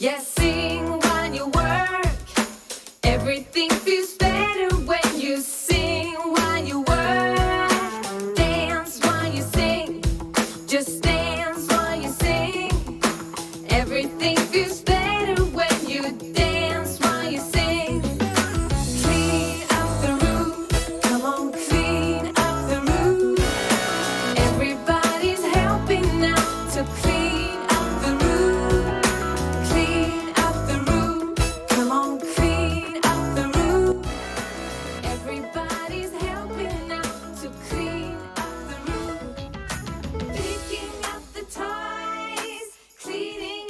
Yes, sing while you work. Everything feels better when you sing while you work. Dance while you sing. Just dance while you sing. Everything feels better when you dance while you sing. Clean up the room. Come on, clean up the room. Everybody's helping now to clean up the room. Clean up the room. Come on, clean up the room. Everybody's helping now to clean up the room. Picking up the toys, cleaning